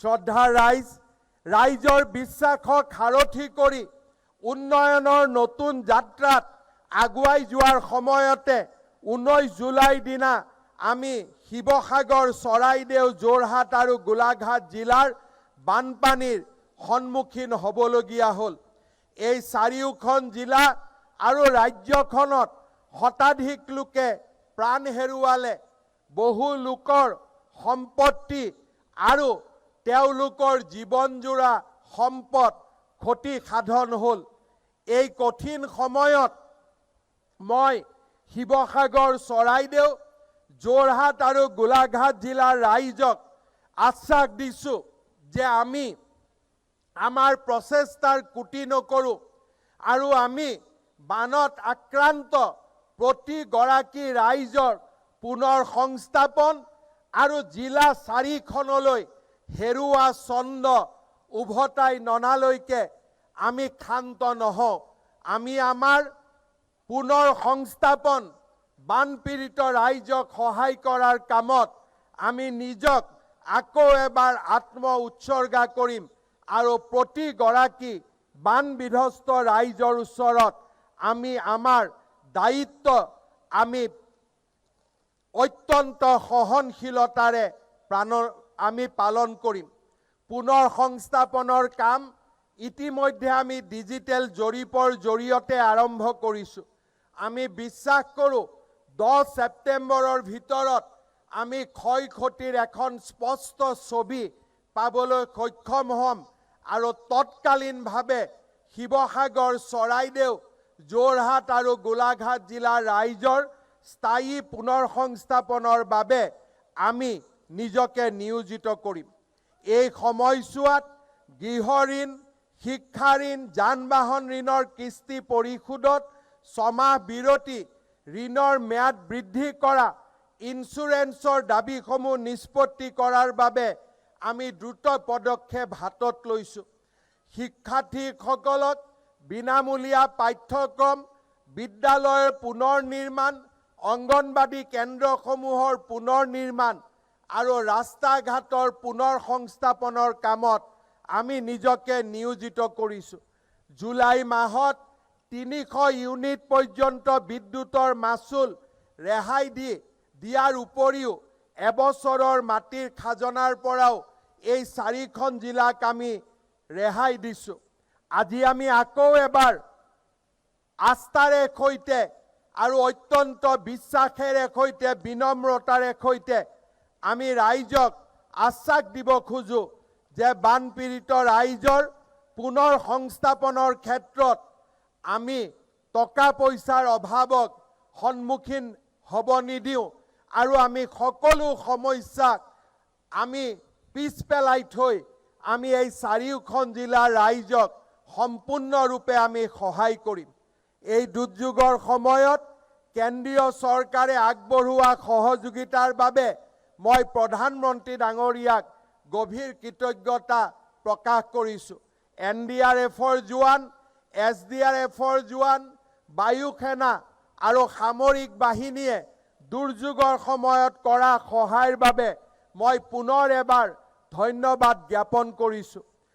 শ্ৰদ্ধাৰ ৰাইজৰ বিশ্বাসক সাৰথি কৰি উন্নয়নৰ নতুন যাত্ৰাত আগুৱাই যোৱাৰ সময়তে 19 জুলাইৰ দিনা আমি শিৱসাগৰ, চৰাইদেউ, যোৰহাট আৰু গোলাঘাট জিলাৰ বানপানীৰ সন্মুখীন হ'বলগীয়া হ'ল। এই চাৰিওখন জিলা আৰু ৰাজ্যখনত শতাধিক লোকে প্ৰাণ হেৰুৱালে, বহু লোকৰ সম্পত্তি আৰু তেওঁলোকৰ জীৱনজোৰা সম্পদ ক্ষতি সাধন হ'ল। এই কঠিন সময়ত মই শিৱসাগৰ, চৰাইদেউ, যোৰহাট আৰু গোলাঘাট জিলাৰ ৰাইজক আশ্বাস দিছোঁ যে আমি আমাৰ প্ৰচেষ্টাৰ কুটি নকৰোঁ আৰু আমি বানত আক্ৰান্ত প্ৰতিগৰাকী ৰাইজৰ পুনৰ সংস্থাপন আৰু জিলা 4খনলৈ হেৰুৱা ছন্দ উভতাই ননালৈকে আমি ক্ষান্ত নহওঁ। আমি আমাৰ পুনৰ সংস্থাপন, বানপীড়িত ৰাইজক সহায় কৰাৰ কামত আমি নিজক আকৌ এবাৰ আত্ম উৎসৰ্গা কৰিম আৰু প্ৰতিগৰাকী বানবিধ্বস্ত ৰাইজৰ ওচৰত আমি আমাৰ দায়িত্ব আমি অত্যন্ত সহনশীলতাৰে আমি পালন কৰিম। পুনৰ সংস্থাপনৰ কাম ইতিমধ্যে আমি ডিজিটেল জৰীপৰ জৰিয়তে আৰম্ভ কৰিছোঁ। আমি বিশ্বাস কৰোঁ 10 ছেপ্টেম্বৰৰ ভিতৰত আমি ক্ষয় ক্ষতিৰ এখন স্পষ্ট ছবি পাবলৈ সক্ষম হ'ম আৰু তৎকালীনভাৱে শিৱসাগৰ, চৰাইদেউ, যোৰহাট আৰু গোলাঘাট জিলাৰ ৰাইজৰ স্থায়ী পুনৰ সংস্থাপনৰ বাবে আমি নিজকে নিয়োজিত কৰিম। এই সময়ছোৱাত গৃহ ঋণ, শিক্ষা ঋণ, যান-বাহন ঋণৰ কিস্তি পৰিশোধত 6 মাহ বিৰতি, ঋণৰ ম্যাদ বৃদ্ধি কৰা, ইন্সুৰেন্সৰ দাবীসমূহ নিষ্পত্তি কৰাৰ বাবে আমি দ্ৰুত পদক্ষেপ হাতত লৈছোঁ। শিক্ষাৰ্থীসকলক বিনামূলীয়া পাঠ্যক্ৰম, বিদ্যালয়ৰ পুনৰ নিৰ্মাণ, অংগনবাড়ী কেন্দ্ৰসমূহৰ পুনৰ নিৰ্মাণ আৰু ৰাস্তা ঘাটৰ পুনৰ সংস্থাপনৰ কামত আমি নিজকে নিয়োজিত কৰিছোঁ। জুলাই মাহত 300 ইউনিট পৰ্যন্ত বিদ্যুতৰ মাচুল ৰেহাই দিয়াৰ উপৰিও এবছৰৰ মাটিৰ খাজনাৰ পৰাও এই 4খন জিলাক আমি ৰেহাই দিছোঁ। আজি আমি আকৌ এবাৰ আস্থাৰে সৈতে আৰু অত্যন্ত বিশ্বাসেৰে সৈতে, বিনম্ৰতাৰে সৈতে আমি ৰাইজক আশ্বাস দিব খোজোঁ যে বানপীড়িত ৰাইজৰ পুনৰ সংস্থাপনৰ ক্ষেত্ৰত আমি টকা পইচাৰ অভাৱক সন্মুখীন হ'ব নিদিওঁ আৰু আমি সকলো সমস্যাক আমি পিছ পেলাই থৈ আমি এই 4খন জিলাৰ ৰাইজক সম্পূৰ্ণৰূপে আমি সহায় কৰিম। এই দুৰ্যোগৰ সময়ত কেন্দ্ৰীয় চৰকাৰে আগবঢ়োৱা সহযোগিতাৰ বাবে মই প্ৰধানমন্ত্ৰী ডাঙৰীয়াক গভীৰ কৃতজ্ঞতা প্ৰকাশ কৰিছোঁ। NDRFৰ জোৱান, SDRFৰ জোৱান, বায়ু সেনা আৰু সামৰিক বাহিনীয়ে দুৰ্যোগৰ সময়ত কৰা সহায়ৰ বাবে মই পুনৰ এবাৰ ধন্যবাদ জ্ঞাপন কৰিছোঁ।